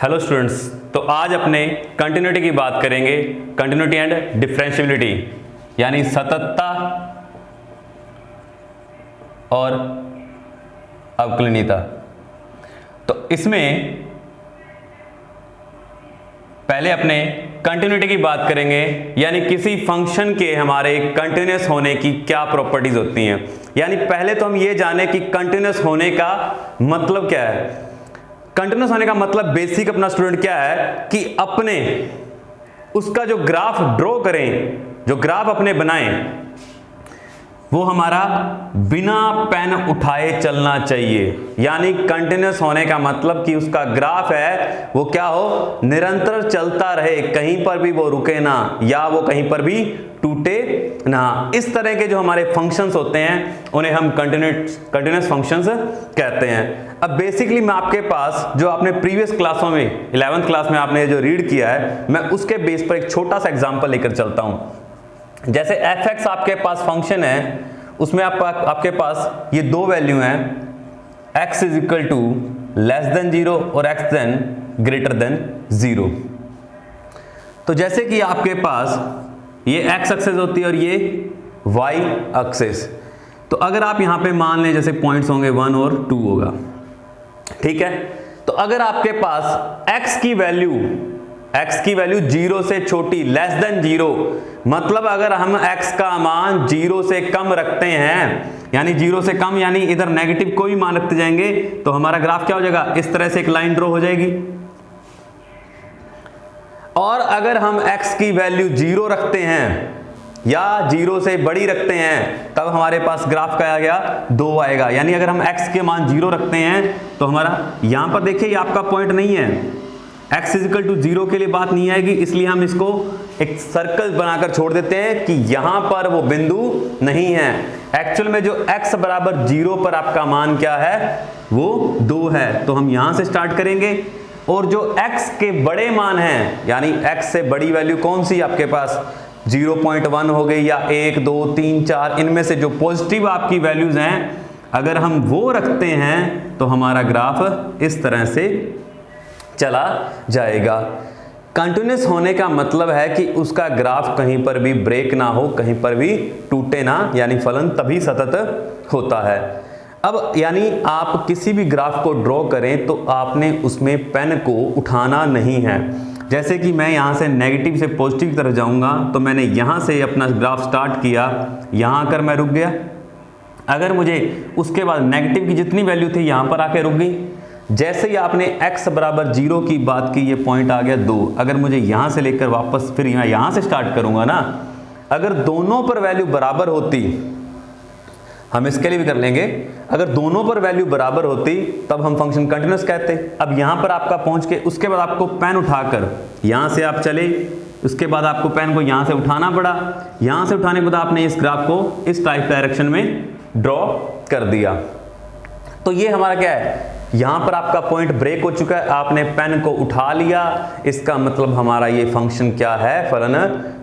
Hello students, तो आज अपने कंटिन्यूटी की बात करेंगे। कंटिन्यूटी एंड डिफरेंशियबिलिटी यानी सततता और अवकलनीयता। तो इसमें पहले अपने कंटिन्यूटी की बात करेंगे, यानी किसी फंक्शन के हमारे कंटिन्यूअस होने की क्या प्रॉपर्टीज होती हैं। यानी पहले तो हम ये जाने कि कंटिन्यूअस होने का मतलब क्या है। कंटिन्यूअस होने का मतलब बेसिक अपना स्टूडेंट क्या है कि अपने उसका जो ग्राफ ड्रॉ करें, जो ग्राफ अपने बनाएं, वो हमारा बिना पेन उठाए चलना चाहिए। यानी कंटिन्यूअस होने का मतलब कि उसका ग्राफ है वो क्या हो, निरंतर चलता रहे, कहीं पर भी वो रुके ना या वो कहीं पर भी टूटे ना। इस तरह के जो हमारे फंक्शंस होते हैं उन्हें हम कंटिन्यूअस फंक्शंस कहते हैं। अब बेसिकली मैं आपके पास जो आपने प्रीवियस क्लासों में 11th क्लास में आपने जो रीड किया है, मैं उसके बेस पर एक छोटा सा एग्जांपल लेकर चलता हूं। जैसे f(x) आपके पास फंक्शन है, उसमें आपके पास ये दो वैल्यू हैं, x = <0 और x <0। तो जैसे कि आपके पास ये x एक्सिस होती है और ये y एक्सिस। तो अगर आप यहां पे मान लें जैसे पॉइंट्स होंगे 1 और 2 होगा, ठीक है। तो अगर आपके पास x की वैल्यू 0 से छोटी <0, मतलब अगर हम x का मान 0 से कम रखते हैं, यानी 0 से कम यानी इधर नेगेटिव कोई मान रखते जाएंगे, तो हमारा ग्राफ क्या हो जाएगा, इस तरह से एक लाइन ड्रॉ हो जाएगी। और अगर हम x की वैल्यू 0 रखते हैं या 0 से बड़ी रखते हैं, तब हमारे पास ग्राफ का आ गया 2 आएगा। यानी अगर हम x के मान 0 रखते हैं तो हमारा यहां पर देखिए ये आपका पॉइंट नहीं है, x = 0 के लिए बात नहीं आएगी, इसलिए हम इसको एक सर्कल बनाकर छोड़ देते हैं कि यहां पर वो बिंदु नहीं है। एक्चुअल में जो x = 0 पर आपका मान क्या है, वो 2 है। तो हम यहां से स्टार्ट करेंगे और जो x के बड़े मान हैं, यानी x से बड़ी वैल्यू कौन सी आपके पास 0.1 हो गई या 1, 2, 3, 4, इनमें से जो पॉजिटिव आपकी वैल्यूज हैं अगर हम वो रखते हैं तो हमारा ग्राफ इस तरह से चला जाएगा। कंटिन्यूअस होने का मतलब है कि उसका ग्राफ कहीं पर भी ब्रेक ना हो, कहीं पर भी टूटे ना, यानी फलन तभी सतत होता है। अब यानी आप किसी भी ग्राफ को ड्रॉ करें तो आपने उसमें पेन को उठाना नहीं है। जैसे कि मैं यहाँ से नेगेटिव से पॉजिटिव की तरफ जाऊँगा, तो मैंने यहाँ से अपना ग्राफ स्टार्ट किया, यहाँ आकर मैं रुक गया। अगर मुझे उसके बाद नेगेटिव की जितनी वैल्यू थी यहाँ पर आके रुक गई। जैसे ही आपने x = 0 की बात की, ये पॉइंट आ गया 2। अगर मुझे यहाँ से लेकर वापस फिर यहाँ से स्टार्ट करूँगा ना, अगर दोनों पर वैल्यू बराबर होती, हम इसके लिए भी कर लेंगे, अगर दोनों पर वैल्यू बराबर होती तब हम फंक्शन कंटिन्यूअस कहते। अब यहाँ पर आपका पहुँच के उसके बाद आपको पेन उठाकर यहाँ से आप चले, उसके बाद आपको पेन को यहाँ से उठाना पड़ा। यहाँ से उठाने के बाद आपने इस ग्राफ को इस टाइप डायरेक्शन में ड्रॉ कर दिया। तो ये हमारा क्या है, यहाँ पर आपका पॉइंट ब्रेक हो चुका है, आपने पेन को उठा लिया। इसका मतलब हमारा ये फंक्शन क्या है, फलन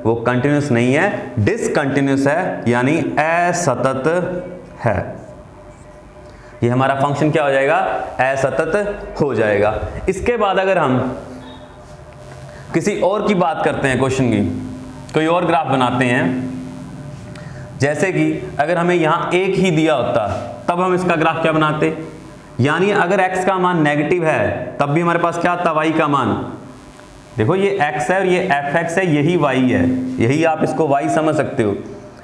वो कंटिन्यूअस नहीं है, डिसकंटिन्यूअस है, यानी असतत है। ये हमारा फंक्शन क्या हो जाएगा, असतत हो जाएगा। इसके बाद अगर हम किसी और की बात करते हैं, क्वेश्चन की कोई और ग्राफ बनाते हैं, जैसे कि अगर हमें यहाँ 1 ही दिया होता तब हम इसका ग्राफ क्या बनाते, यानी अगर x का मान नेगेटिव है तब भी हमारे पास क्या आता, y का मान। देखो ये x है और ये f(x) है, यही y है, यही आप इसको y समझ सकते हो।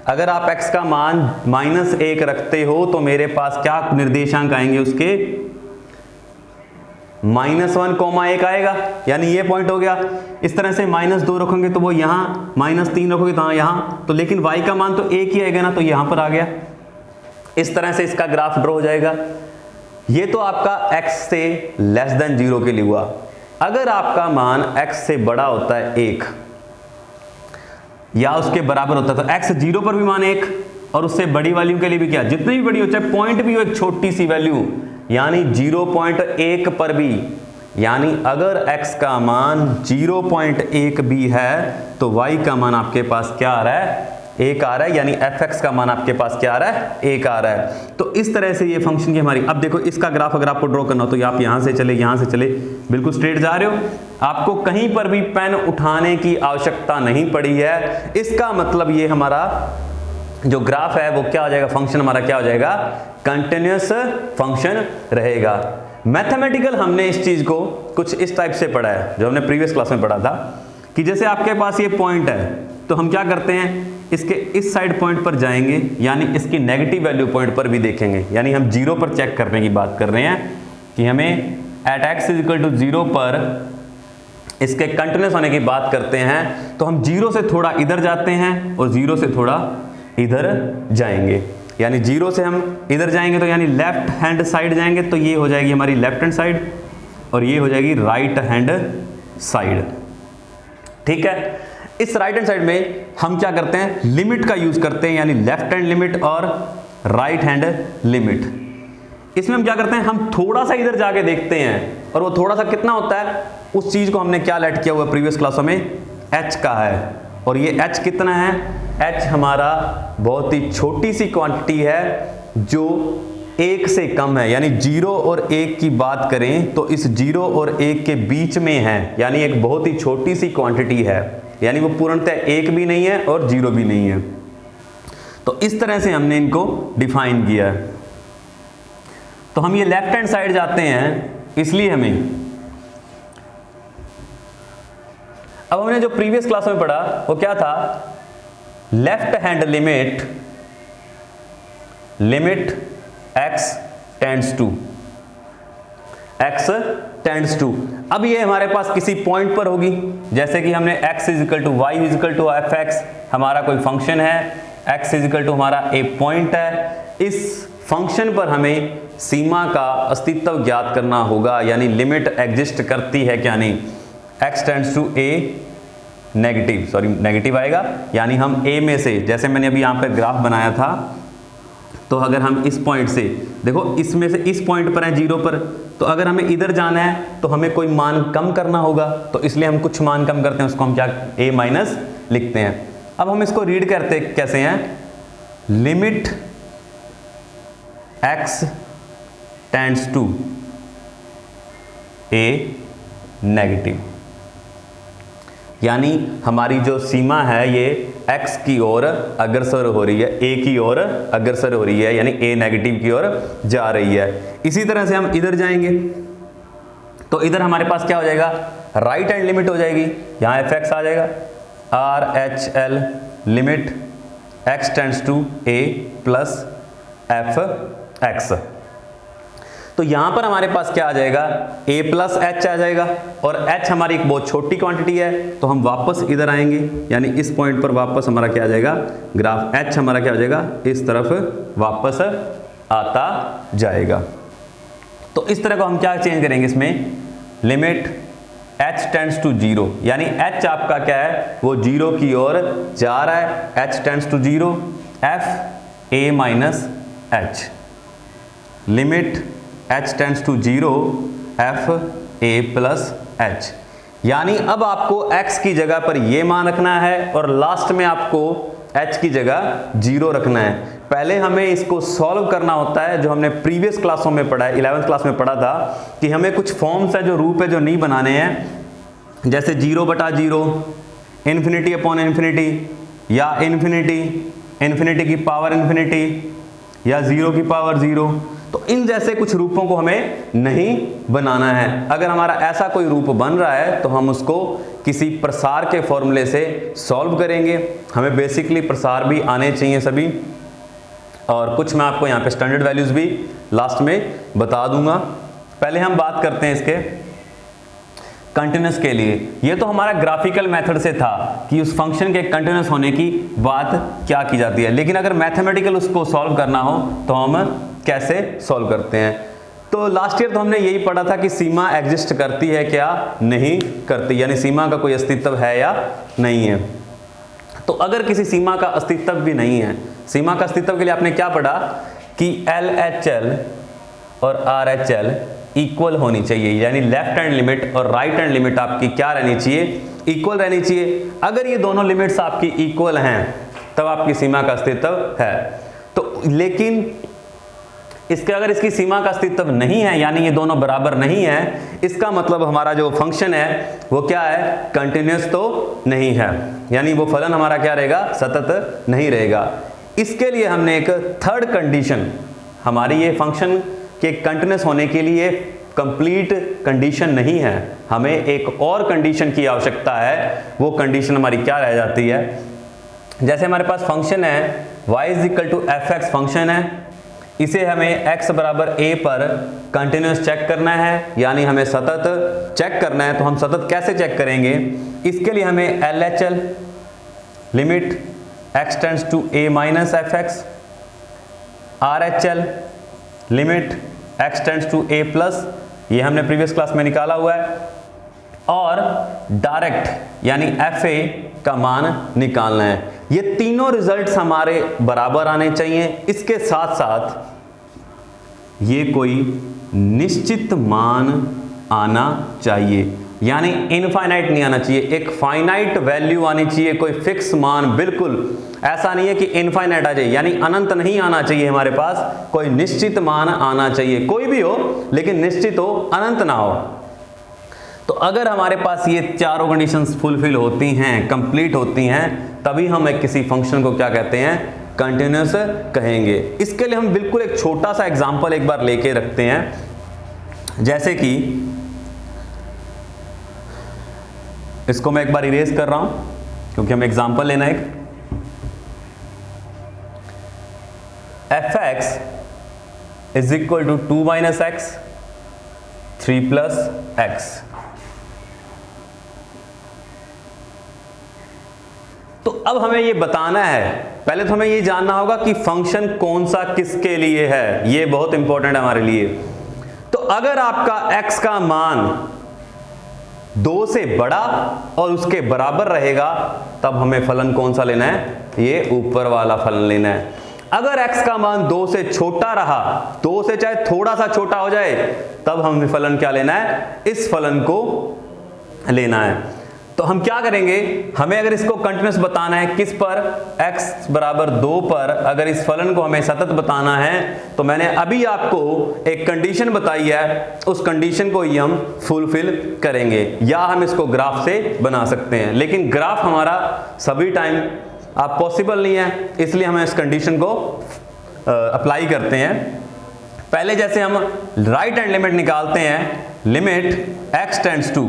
अगर आप x का मान -1 रखते हो तो मेरे पास क्या निर्देशांक आएंगे, उसके -1, 1 आएगा, यानी ये पॉइंट हो गया। इस तरह से -2 रखोगे तो वो यहाँ, -3 रखोगे तो यहाँ, तो लेकिन y का मान तो 1 ही आएगा ना, तो यहाँ पर आ गया। इस तरह से इसका ग्राफ ड्रॉ हो जाएगा। ये तो आपका x से <0 के लिए हुआ। अगर आपका मान x से बड़ा होता है 1 या उसके बराबर होता है, तो x 0 पर भी मान 1 और उससे बड़ी वैल्यू के लिए भी क्या, जितनी भी बड़ी हो, चाहे पॉइंट भी हो एक छोटी सी वैल्यू, यानी 0.1 पर भी, यानी अगर x का मान 0.1 भी है तो y का मान आपके पास क्या आ रहा है, 1 आ रहा है, यानी fx का मान आपके पास क्या आ रहा है, 1 आ रहा है। तो इस तरह से ये फंक्शन की हमारी, अब देखो इसका ग्राफ अगर आपको ड्रॉ करना हो तो आप यहाँ से चले, यहाँ से चले, बिल्कुल स्ट्रेट जा रहे हो, आपको कहीं पर भी पेन उठाने की आवश्यकता नहीं पड़ी है। इसका मतलब ये हमारा जो ग्राफ है वो क्या हो जाएगा, फंक्शन हमारा क्या हो जाएगा, कंटिन्यूअस फंक्शन रहेगा। मैथमेटिकल हमने इस चीज को कुछ इस टाइप से पढ़ा है, जो हमने प्रीवियस क्लास में पढ़ा था, कि जैसे आपके पास ये पॉइंट है तो हम क्या करते हैं, इसके इस साइड पॉइंट पर जाएंगे, यानी इसकी नेगेटिव वैल्यू पॉइंट पर भी देखेंगे, यानी हम 0 पर चेक करने की बात कर रहे हैं कि हमें एट x = 0 पर इसके कंटिन्यूअस होने की बात करते हैं। तो हम 0 से थोड़ा इधर जाते हैं और 0 से थोड़ा इधर जाएंगे, यानी 0 से हम इधर जाएंगे तो यानी लेफ्ट हैंड साइड जाएंगे, तो ये हो जाएगी हमारी लेफ्ट हैंड साइड और ये हो जाएगी राइट हैंड साइड। ठीक है, इस राइट हैंड साइड में हम क्या करते हैं, लिमिट का यूज करते हैं, यानी लेफ्ट हैंड लिमिट और राइट हैंड लिमिट। इसमें हम क्या करते हैं, हम थोड़ा सा इधर जाके देखते हैं, और वो थोड़ा सा कितना होता है, उस चीज को हमने क्या लेट किया हुआ प्रीवियस क्लासों में, h का है, और ये h कितना है, h हमारा बहुत ही छोटी सी क्वांटिटी है जो 1 से कम है, यानी 0 और 1 की बात करें तो इस 0 और 1 के बीच में है, यानी एक बहुत ही छोटी सी क्वांटिटी है, यानी वो पूर्णतः 1 भी नहीं है और 0 भी नहीं है। तो इस तरह से हमने इनको डिफाइन किया है। तो हम ये लेफ्ट हैंड साइड जाते हैं, इसलिए हमें, अब हमने जो प्रीवियस क्लास में पढ़ा वो क्या था, left hand limit x tends to, अब ये हमारे पास किसी पॉइंट पर होगी, जैसे कि हमने x = y = fx हमारा कोई फंक्शन है, x = हमारा एक पॉइंट है, इस फंक्शन पर हमें सीमा का अस्तित्व ज्ञात करना होगा, यानी लिमिट एग्जिस्ट करती है क्या नहीं, x tends to a negative आएगा, यानी हम a में से, जैसे मैंने अभी यहाँ पे ग्राफ बनाया था, तो अगर हम इस पॉइंट से देखो, इसमें से इस पॉइंट पर है 0 पर, तो अगर हमें इधर जाना है तो हमें कोई मान कम करना होगा, तो इसलिए हम कुछ मान कम करते हैं, उसको हम क्या a- लिखते हैं। अब हम इसको रीड करते कैसे हैं, limit x tends to a negative, यानी हमारी जो सीमा है ये x की ओर अग्रसर हो रही है, a की ओर अग्रसर हो रही है, यानी a नेगेटिव की ओर जा रही है। इसी तरह से हम इधर जाएंगे तो इधर हमारे पास क्या हो जाएगा, राइट हैंड लिमिट हो जाएगी, यहाँ fx आ जाएगा, RHL limit x tends to a plus fx। तो यहां पर हमारे पास क्या आ जाएगा, a प्लस h आ जाएगा, और h हमारी एक बहुत छोटी क्वांटिटी है, तो हम वापस इधर आएंगे, यानी इस पॉइंट पर वापस हमारा क्या आ जाएगा, ग्राफ h हमारा क्या हो जाएगा, इस तरफ वापस आता जाएगा। तो इस तरह को हम क्या चेंज करेंगे, इसमें लिमिट h टेंड्स टू 0, यानी h आपका क्या है, वो 0 की ओर जा रहा है, h tends to 0, f a - h, limit h tends to 0, f a plus h, यानी अब आपको x की जगह पर ये मान रखना है और लास्ट में आपको h की जगह 0 रखना है। पहले हमें इसको सॉल्व करना होता है, जो हमने प्रीवियस क्लासों में पढ़ा है, 11th क्लास में पढ़ा था, कि हमें कुछ फॉर्म्स है, जो रूप है, जो नहीं बनाने हैं, जैसे 0/0, इन्फिनिटी अपॉन इन्फिनिटी, या इन्फिनिटी की पावर इन्फिनिटी, या 0 की पावर 0। तो इन जैसे कुछ रूपों को हमें नहीं बनाना है। अगर हमारा ऐसा कोई रूप बन रहा है तो हम उसको किसी प्रसार के फॉर्मूले से सॉल्व करेंगे। हमें बेसिकली प्रसार भी आने चाहिए सभी, और कुछ मैं आपको यहाँ पे स्टैंडर्ड वैल्यूज भी लास्ट में बता दूंगा। पहले हम बात करते हैं इसके कंटिन्यूस के लिए। ये तो हमारा ग्राफिकल मेथड से था कि उस फंक्शन के कंटिन्यूस होने की बात क्या की जाती है, लेकिन अगर मैथमेटिकल उसको सॉल्व करना हो तो हम कैसे सॉल्व करते हैं। तो लास्ट ईयर तो हमने यही पढ़ा था कि सीमा एग्जिस्ट करती है क्या नहीं करती, यानी सीमा का कोई अस्तित्व है या नहीं है। तो अगर किसी सीमा का अस्तित्व भी नहीं है, सीमा का अस्तित्व के लिए आपने क्या पढ़ा कि LHL और RHL इक्वल होनी चाहिए, यानी लेफ्ट हैंड लिमिट और राइट हैंड लिमिट आपकी क्या रहनी चाहिए, इक्वल रहनी चाहिए। अगर ये दोनों लिमिट्स आपकी इक्वल हैं तब आपकी सीमा का अस्तित्व है। तो लेकिन अगर इसकी सीमा का अस्तित्व नहीं है, यानी ये दोनों बराबर नहीं है, इसका मतलब हमारा जो फंक्शन है वो क्या है, कंटिन्यूस तो नहीं है, यानी वो फलन हमारा क्या रहेगा, सतत नहीं रहेगा। इसके लिए हमने एक थर्ड कंडीशन, हमारी ये फंक्शन के कंटिन्यूस होने के लिए कंप्लीट कंडीशन नहीं है, हमें एक और कंडीशन की आवश्यकता है। वो कंडीशन हमारी क्या रह जाती है, जैसे हमारे पास फंक्शन है y equal to f x function है, इसे हमें x बराबर a पर कंटिन्यूस चेक करना है, यानी हमें सतत चेक करना है। तो हम सतत कैसे चेक करेंगे, इसके लिए हमें LHL limit x tends to a minus f x, RHL limit x tends to a plus, ये हमने प्रीवियस क्लास में निकाला हुआ है, और डायरेक्ट यानी FA का मान निकालना है। ये तीनों रिजल्ट्स हमारे बराबर आने चाहिए। इसके साथ साथ ये कोई निश्चित मान आना चाहिए, यानी इनफाइनाइट नहीं आना चाहिए, एक फाइनाइट वैल्यू आनी चाहिए, कोई फिक्स मान। बिल्कुल ऐसा नहीं है कि इनफाइनाइट आ जाए, यानी अनंत नहीं आना चाहिए हमारे पास, कोई निश्चित मान आना चाहिए, कोई भी हो लेकिन निश्चित हो, अनंत ना हो। तो अगर हमारे पास ये चारों कंडीशंस फुलफिल होती हैं, कंप्लीट होती हैं, तभी हम एक किसी फंक्शन को क्या कहते हैं, कंटिन्यूस कहेंगे। इसके लिए हम बिल्कुल एक छोटा सा एग्जांपल एक बार लेके रखते हैं, जैसे कि इसको मैं एक बार इरेज कर रहा हूं क्योंकि हम एग्जांपल लेना है। F x is equal to 2 minus x 3 plus x. तो अब हमें ये बताना है, पहले तो हमें ये जानना होगा कि फंक्शन कौन सा किसके लिए है, ये बहुत इंपॉर्टेंट है हमारे लिए। तो अगर आपका x का मान 2 से बड़ा और उसके बराबर रहेगा, तब हमें फलन कौन सा लेना है, ये ऊपर वाला फलन लेना है। अगर x का मान 2 से छोटा रहा, 2 से चाहे थोड़ा सा छोटा हो जाए, तब हमें फलन क्या लेना है, इस फलन को लेना है। तो हम क्या करेंगे, हमें अगर इसको कंटिन्यूस बताना है, किस पर, x बराबर 2 पर, अगर इस फलन को हमें सतत बताना है, तो मैंने अभी आपको एक कंडीशन बताई है, उस कंडीशन को ही हम फुलफिल करेंगे, या हम इसको ग्राफ से बना सकते हैं। लेकिन ग्राफ हमारा सभी टाइम आप पॉसिबल नहीं है, इसलिए हम इस कंडीशन को अप्लाई करते हैं। पहले जैसे हम राइट हैंड लिमिट निकालते हैं, लिमिट x टेंड्स टू,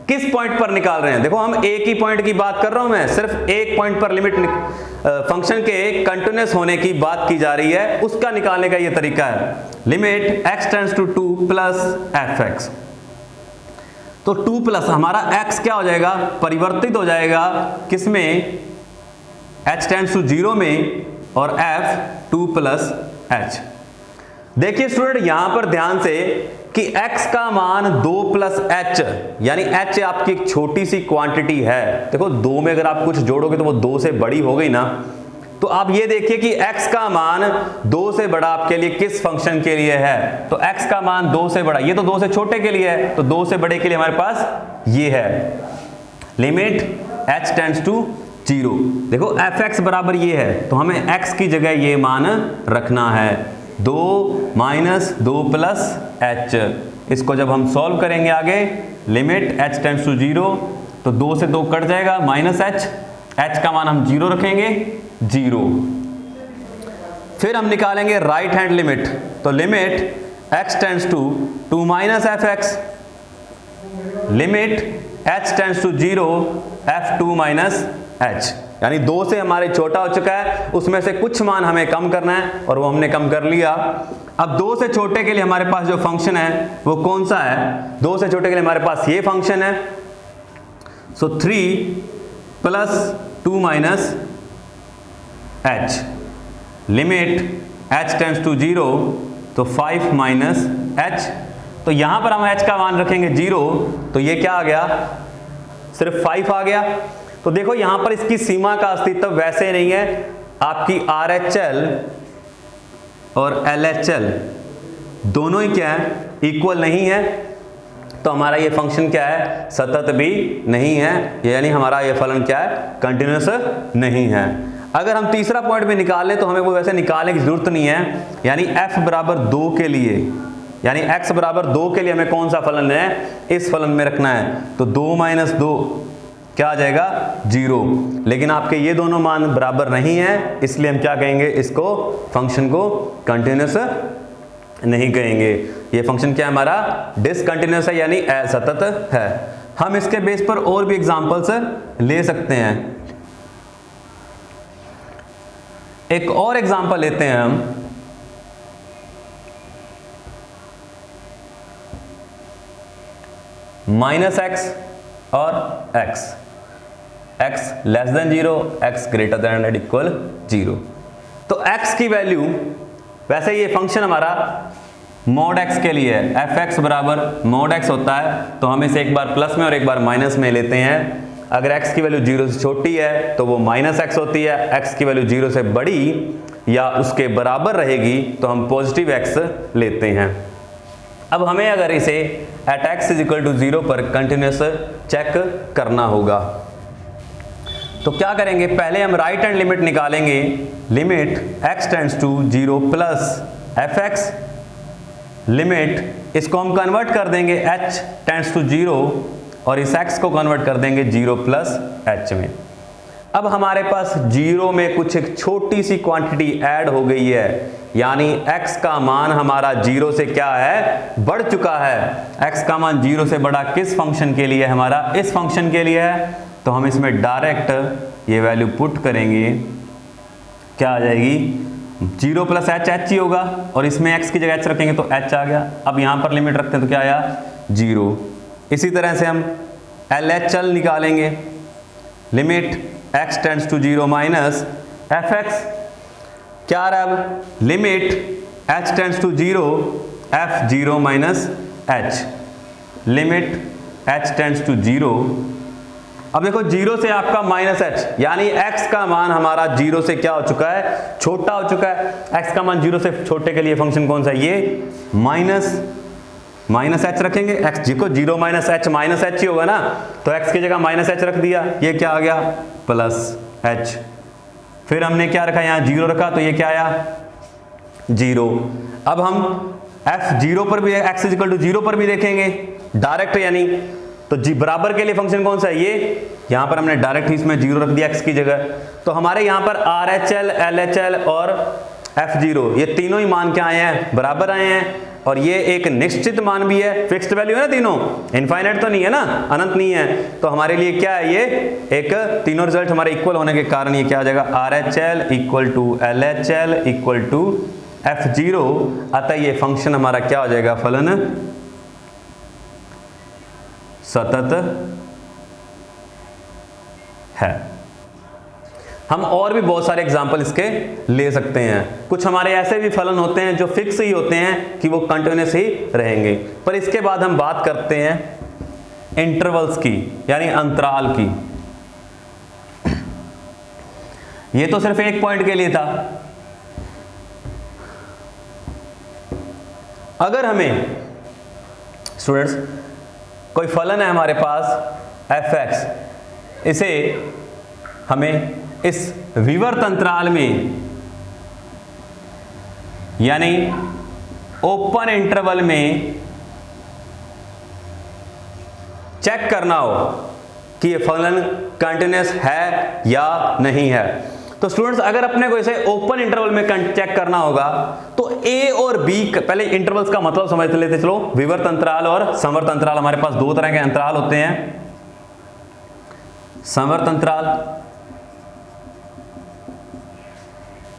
किस पॉइंट पर निकाल रहे हैं, देखो हम एक ही पॉइंट की बात कर रहा हूं, मैं सिर्फ एक पॉइंट पर लिमिट फंक्शन के कंटिन्यूस होने की बात की जा रही है, उसका निकालने का ये तरीका है। Limit x tends to 2 plus f x, तो 2 प्लस हमारा x क्या हो जाएगा, परिवर्तित हो जाएगा किसमें, h टेंड्स टू 0 में, और f 2 प्लस h। देखिए स्टूडेंट यहां पर ध्यान से कि x का मान 2 प्लस h, यानी h आपकी एक छोटी सी क्वांटिटी है। देखो 2 में अगर आप कुछ जोड़ोगे तो वो 2 से बड़ी हो गई ना, तो आप ये देखिए कि x का मान 2 से बड़ा आपके लिए किस फंक्शन के लिए है, तो x का मान 2 से बड़ा, ये तो 2 से छोटे के लिए है, तो 2 से बड़े के लिए हमारे पास ये है, लिमिट h टेंड्स टू 0। देखो एफ एक्स बराबर ये है, तो हमें x की जगह ये मान रखना है, 2 माइनस 2 प्लस h। इसको जब हम सॉल्व करेंगे आगे, लिमिट h टेंड्स टू 0, तो 2 से 2 कट जाएगा, माइनस h का मान हम 0 रखेंगे, 0। फिर हम निकालेंगे राइट हैंड लिमिट, तो limit x tends to 2 minus f x, limit h tends to 0 f2 minus h, यानी 2 से हमारे छोटा हो चुका है, उसमें से कुछ मान हमें कम करना है और वो हमने कम कर लिया। अब 2 से छोटे के लिए हमारे पास जो फंक्शन है वो कौन सा है, 2 से छोटे के लिए हमारे पास ये फंक्शन है, so 3 plus 2 minus h, limit h tends to 0, तो 5 माइनस h। तो यहां पर हम h का मान रखेंगे 0, तो ये क्या आ गया, सिर्फ 5 आ गया। तो देखो यहां पर इसकी सीमा का अस्तित्व वैसे नहीं है, आपकी RHL और LHL दोनों ही क्या है, इक्वल नहीं है, तो हमारा ये फंक्शन क्या है, सतत भी नहीं है, यानी हमारा ये फलन क्या है, कंटिन्यूस नहीं है। अगर हम तीसरा पॉइंट भी निकाल लें तो हमें वो वैसे निकालने की जरूरत नहीं है, यानी f बराबर 2 के लिए, यानी x बराबर 2 के लिए हमें कौन सा फलन है, इस फलन में रखना है। तो 2 माइनस 2 क्या आ जाएगा, 0। लेकिन आपके ये दोनों मान बराबर नहीं है, इसलिए हम क्या कहेंगे, इसको फंक्शन को कंटिन्यूअस नहीं कहेंगे। ये फंक्शन क्या हमारा डिसकंटिन्यूअस है, यानी असतत है। हम इसके बेस पर और भी एग्जांपल्स ले सकते हैं। एक और एग्जांपल लेते हैं हम, -x और x less than 0, x greater than and equal 0। तो x की वैल्यू, वैसे ये फंक्शन हमारा mod x के लिए है, fx बराबर mod x होता है, तो हम इसे एक बार प्लस में और एक बार माइनस में लेते हैं। अगर x की वैल्यू 0 से छोटी है तो वो -x होती है, x की वैल्यू 0 से बड़ी या उसके बराबर रहेगी तो हम पॉजिटिव x लेते हैं। अब हमें अगर इसे एट x = 0 पर कंटिन्यूअस चेक करना होगा तो क्या करेंगे, पहले हम राइट हैंड लिमिट निकालेंगे, limit x tends to 0 plus fx, limit इसको हम कन्वर्ट कर देंगे h टेंड्स टू 0 और इस x को कन्वर्ट कर देंगे 0 प्लस h में। अब हमारे पास 0 में कुछ एक छोटी सी क्वांटिटी ऐड हो गई है, यानी x का मान हमारा 0 से क्या है, बढ़ चुका है। x का मान 0 से बड़ा किस फंक्शन के लिए, हमारा इस फंक्शन के लिए है। तो हम इसमें डायरेक्ट ये वैल्यू पुट करेंगे, क्या आ जाएगी, 0 प्लस h ही होगा और इसमें x की जगह h रखेंगे तो h आ गया। अब यहाँ पर लिमिट रखते हैं तो क्या आया, 0। इसी तरह से हम LHL निकालेंगे, limit x tends to 0 minus fx, क्या आ रहा है अब, limit h tends to 0 f0 minus h, limit h tends to 0। अब देखो 0 से आपका -h, यानी x का मान हमारा 0 से क्या हो चुका है, छोटा हो चुका है। x का मान 0 से छोटे के लिए फंक्शन कौन सा है, ये माइनस h रखेंगे। x देखो 0 माइनस h ही होगा ना, तो x की जगह -h रख दिया, ये क्या आ गया, प्लस h। फिर हमने क्या रखा, यहाँ 0 रखा तो ये क्या आया, 0। अब हम f0 पर भी, x = 0 पर भी देखेंगे डायरेक्ट, यानी तो जी बराबर के लिए फंक्शन कौन सा है, ये यहां पर हमने डायरेक्ट ही इसमें 0 रख दिया x की जगह। तो हमारे यहां पर RHL, LHL और f0 ये तीनों ही मान क्या आए हैं, बराबर आए हैं। और ये एक निश्चित मान भी है, फिक्स्ड वैल्यू है ना तीनों, इनफाइनाइट तो नहीं है ना, अनंत नहीं है। तो हमारे लिए क्या है, ये एक तीनों रिजल्ट हमारे इक्वल होने के कारण ये क्या आ जाएगा, RHL = LHL = f0। अतः ये फंक्शन हमारा क्या हो जाएगा, फलन सतत है। हम और भी बहुत सारे एग्जाम्पल इसके ले सकते हैं। कुछ हमारे ऐसे भी फलन होते हैं जो फिक्स ही होते हैं कि वो कंटिन्यूअस ही रहेंगे। पर इसके बाद हम बात करते हैं इंटरवल्स की, यानी अंतराल की। ये तो सिर्फ एक पॉइंट के लिए था। अगर हमें स्टूडेंट्स कोई फलन है हमारे पास fx, इसे हमें इस विवर्त अंतराल में, यानी ओपन इंटरवल में चेक करना हो कि ये फलन कंटिन्यूअस है या नहीं है। तो स्टूडेंट्स अगर अपने को इसे ओपन इंटरवल में चेक करना होगा तो a और b, पहले इंटरवल्स का मतलब समझ लेते चलो। विवर्त अंतराल और संवर्त अंतराल, हमारे पास दो तरह के अंतराल होते हैं। संवर्त अंतराल,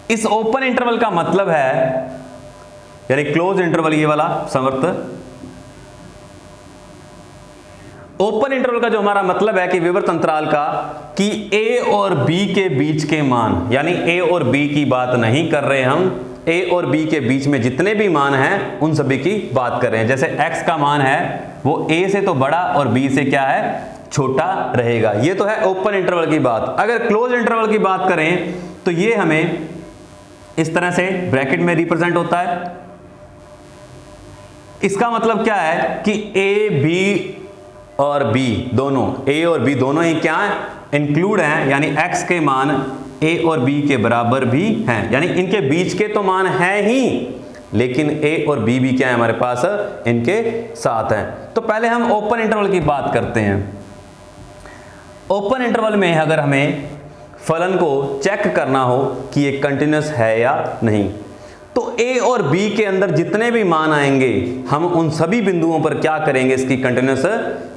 इस ओपन इंटरवल का मतलब है, यानी क्लोज इंटरवल ये वाला संवर्त। ओपन इंटरवल का जो हमारा मतलब है कि विवर्त अंतराल का, कि a और b के बीच के मान, यानी a और b की बात नहीं कर रहे हम, a और b के बीच में जितने भी मान हैं उन सभी की बात कर रहे हैं। जैसे x का मान है वो a से तो बड़ा और b से क्या है, छोटा रहेगा। ये तो है ओपन इंटरवल की बात। अगर क्लोज इंटरवल की बात करें तो ये हमें इस तरह से ब्रैकेट में रिप्रेजेंट होता है। इसका मतलब क्या है कि a, b और b दोनों, a और b दोनों ही क्या है, इंक्लूड हैं, यानी x के मान a और b के बराबर भी हैं, यानी इनके बीच के तो मान हैं ही, लेकिन a और b भी क्या है हमारे पास, इनके साथ हैं। तो पहले हम ओपन इंटरवल की बात करते हैं। ओपन इंटरवल में अगर हमें फलन को चेक करना हो कि ये कंटिन्यूस है या नहीं, तो a और b के अंदर जितने भी मान आएंगे हम उन सभी बिंदुओं पर क्या करेंगे, इसकी कंटिन्यूस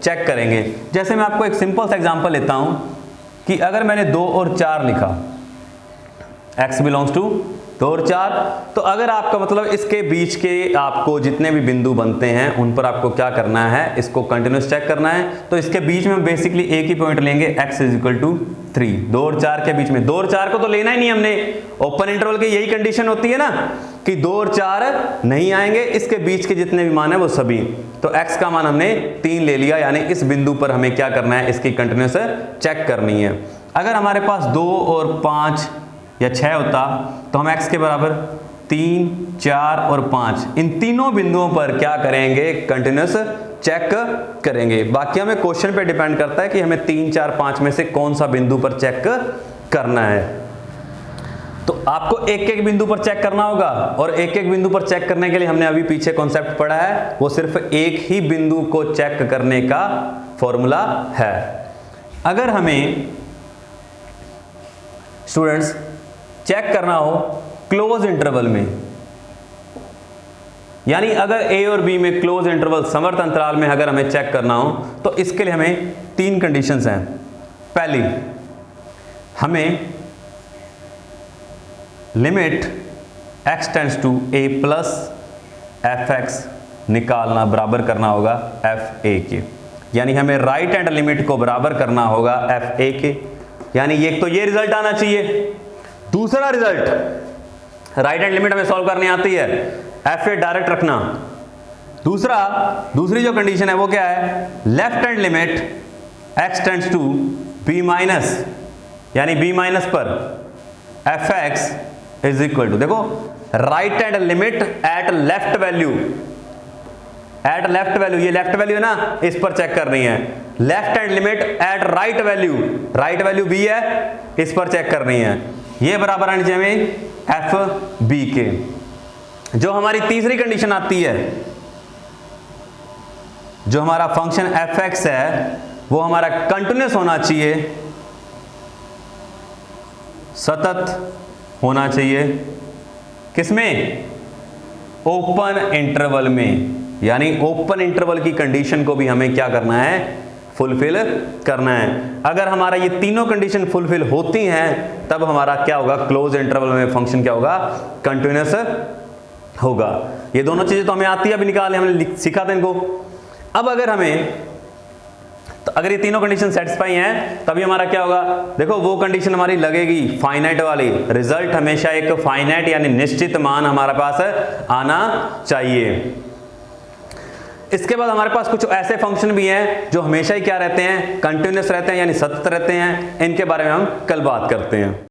चेक करेंगे। जैसे मैं आपको एक सिंपल सा एग्जांपल लेता हूं कि अगर मैंने 2 और 4 लिखा, x बिलोंग्स टू 2 और 4, तो अगर आपका मतलब इसके बीच के आपको जितने भी बिंदु बनते हैं उन पर आपको क्या करना है, इसको कंटिन्यूस चेक करना है। तो इसके बीच में बेसिकली एक ही पॉइंट लेंगे, x इज इक्वल टू 3। 2 और 4 के बीच में, 2 और 4 को तो लेना ही नहीं हमने, ओपन इंटरवल की यही कंडीशन होती है ना कि 2 और 4 नहीं आएंगे, इसके बीच के जितने भी मान है वो सभी। तो x का मान हमने 3 ले लिया, यानी इस बिंदु पर हमें क्या करना है, इसकी कंटिन्यूस चेक करनी है। अगर हमारे पास 2 और 5 या 6 होता तो हम x के बराबर 3, 4 और 5 इन तीनों बिंदुओं पर क्या करेंगे, कंटिन्यूस चेक करेंगे। बाकी हमें क्वेश्चन पे डिपेंड करता है कि हमें 3, 4, 5 में से कौन सा बिंदु पर चेक करना है। तो आपको एक एक बिंदु पर चेक करना होगा, और एक एक बिंदु पर चेक करने के लिए हमने अभी पीछे कॉन्सेप्ट पढ़ा है, वो सिर्फ एक ही बिंदु को चेक करने का फॉर्मूला है। अगर हमें स्टूडेंट्स चेक करना हो क्लोज इंटरवल में, यानी अगर a और b में क्लोज इंटरवल समवर्त अंतराल में अगर हमें चेक करना हो, तो इसके लिए हमें 3 कंडीशंस हैं। पहली, हमें limit x tends to a plus fx निकालना, बराबर करना होगा fa के, यानी हमें राइट हैंड लिमिट को बराबर करना होगा fa के, यानी एक तो ये रिजल्ट आना चाहिए। दूसरा रिजल्ट, राइट हैंड लिमिट हमें सॉल्व करनी आती है, fa डायरेक्ट रखना। दूसरी जो कंडीशन है वो क्या है, left hand limit x tends to b minus, यानी b माइनस पर fx इज इक्वल टू, देखो right hand limit at left value, ये लेफ्ट वैल्यू है ना, इस पर चेक करनी है। Left hand limit at right value b है, इस पर चेक करनी है। ये बराबर आनी चाहिए हमें एफ बी के। जो हमारी तीसरी कंडीशन आती है, जो हमारा फंक्शन एफ एक्स है वो हमारा कंटिन्यूस होना चाहिए, सतत होना चाहिए। किसमें, ओपन इंटरवल में, यानी ओपन इंटरवल की कंडीशन को भी हमें क्या करना है, फुलफिल करना है। अगर हमारा ये तीनों कंडीशन फुलफिल होती हैं तब हमारा क्या होगा, क्लोज इंटरवल में फंक्शन क्या होगा, कंटिन्यूस होगा। ये दोनों चीजें तो हमें आती है, अभी निकाले, हमने सीखा था इनको। अब अगर हमें, तो अगर ये तीनों कंडीशन सेटिस्फाई हैं तभी हमारा क्या होगा, देखो वो कंडीशन हमारी लगेगी फाइनाइट वाली, रिजल्ट हमेशा एक फाइनाइट यानी निश्चित मान हमारे पास आना चाहिए। इसके बाद हमारे पास कुछ ऐसे फंक्शन भी हैं जो हमेशा ही क्या रहते हैं, कंटिन्यूस रहते हैं, यानी सतत रहते हैं। इनके बारे में हम कल बात करते हैं।